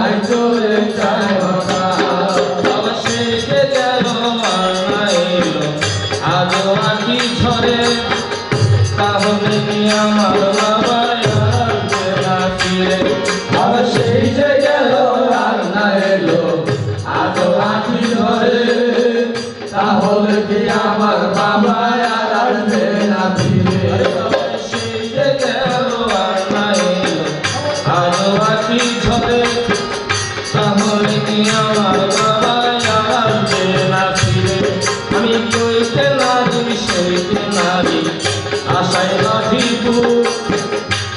বাবাই চলে যায় বাবা সেই যে গেল আর না এলো আজও আঁখি ঝরে তাহলে কি আমার বাবা আসবে না ফিরে বাবা সেই যে গেল আর না এলো আজও আঁখি ঝরে তাহলে কি আমার বাবা আসবে না ফিরে সেই যে গেল আর না এলো আজও আঁখি ঝরে তাহলে কি আমার বাবা আসবে না ফিরে আমি কইতে নারী সইতে নারী আশায় বাঁধিপুর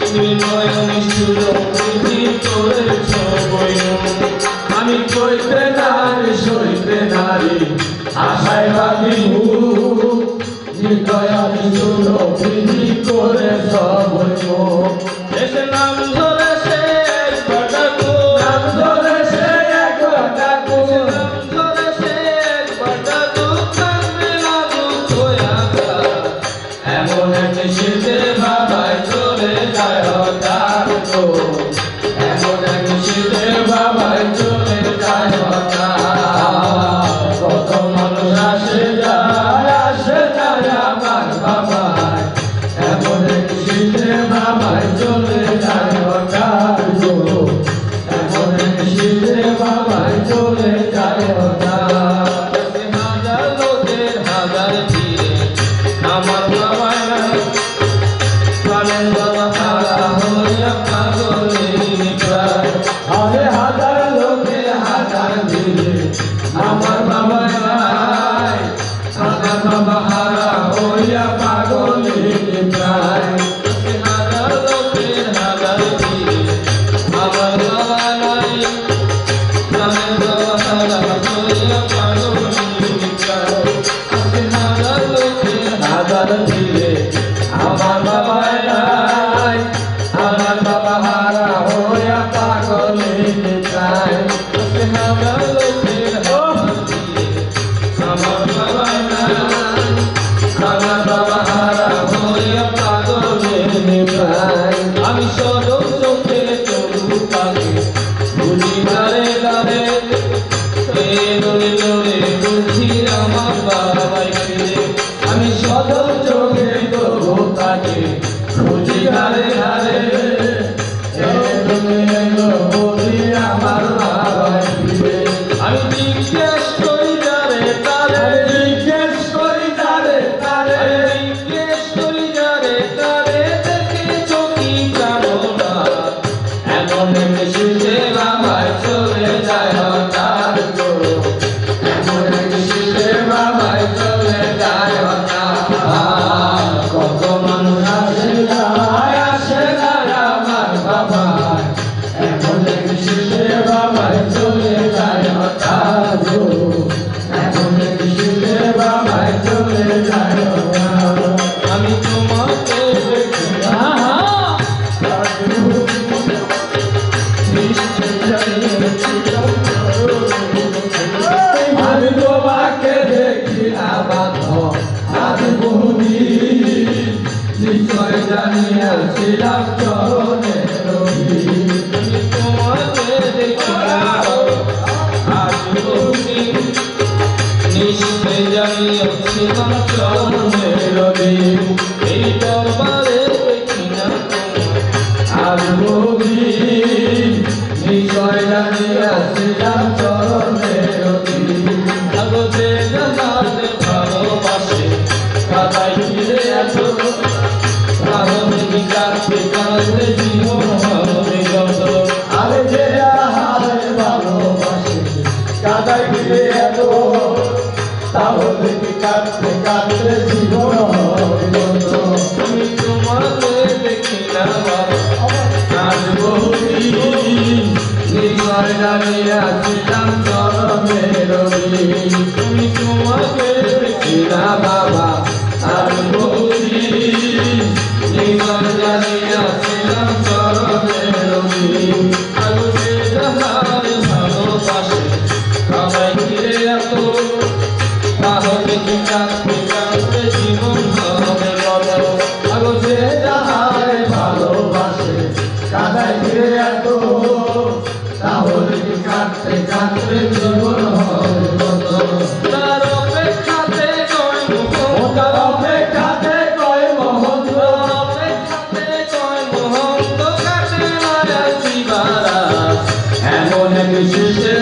তুমি নয়ন সুরক্ষিতি করেছ বইন আমি কইতে নারী সইতে নারী আশায় বাঁধিপুর নয়ন সুরক্ষিতি করেছ বইন এসে নাম ধরে সে একবার ডাকো নাম ধরে সে একবার ডাকো নাম ধরে সে একবার ডাকো কাঁদবে না দুঃখ একা এমন এক শীতে বাবাই চলে যায় হঠাৎ গো এমন এক শীতে বাবাই চলে যায় হঠাৎ কত মানুষ আসে যায় আমার বাবাই এমন এক শীতে বাবাই চলে যায় হঠাৎ গো এমন এক শীতে বাবাই চলে যায় হঠাৎ হাজার লোকের হাজার ভিড়ে আমার বাবা প্রাণের বাবা হারা হইয়া পাগলের প্রায় আরে হাজার লোকের হাজার ভিড়ে আমার বাবা হাজার বাবা হারা হইয়া পাগলের প্রায় হাজার লোকের হাজার ভিড়ে আমার বাবা নাই প্রাণের বাবা হারা হইয়া পাগলের প্রায় হাজার লোকের হাজার ভিড়ে আমার বাবা নাই আমার বাবা হারা হইয়া পাগলের প্রায় হাজার লোকের হাজার ভিড়ে আমার বাবা নাই আমার বাবা হারা হইয়া পাগলের প্রায় আমি সদর চোখে তবু তাকে বুঝি দাঁড়ে দাঁড়ে দলে দলে বুঝি আমার বাবাই ফিরে আমি সদর চোখে তবু তাকে বুঝি দাঁড়ে দাঁড়ে বুঝি আমার বাবাই ফিরে আমি জিজ্ঞেস করি যারে তারে জিজ্ঞেস করি যারে তারে জিজ্ঞেস করি যারে তারে দেখে চোখি প্রাণনা এমন শীতে বাবাই চলে যায় হঠাৎ গো এমন শীতে বাবাই চলে যায় হঠাৎ কত মানুষ আসে যায় আমার বাবা এমন শীতে বাবাই চলে যায় হঠাৎ গো এমন শীতে বাবাই চলে যায় হঠাৎ আমি তোমাকে দেখি আমি তোমাকে দেখি না বাধ্য আজ বহুদিন নিশ্চয় জানিয়াছিলাম চরণের আমি তোমাকে দেখি না আজ বহুদিন নিশ্চয় জানিয়াছিলাম চরণের এই দরবারে দেখি না আজ বহুদিন নিশ্চয় জানিয়াছিলাম চরণের আগতে জানাতে ভালোবাসে কাদাই ফিরে আসো তাহলে কি কাঁদতে কাঁদতে জীবন হবে যত আরে যে হারে ভালোবাসে কাদাই ফিরে আসো তাহলে কি কাঁদতে কাঁদতে জীবন হবে যত আমি তোমাকে দেখি না আজ বহুদিন নিশ্চয় জানিয়াছিলাম চরণের তুমি তোমাকে দেখি না বাবা আজ বহুদিন নিশ্চয় জানিয়াছিলাম চরণের আগতে যাহারে ভালোবাসে সবাই ফিরে এত তাহলে কি কাঁদতে কাঁদতে জীবন হবে বলো আগতে যাহারে ভালোবাসে কাদাই ফিরে এত তাহলে শেষে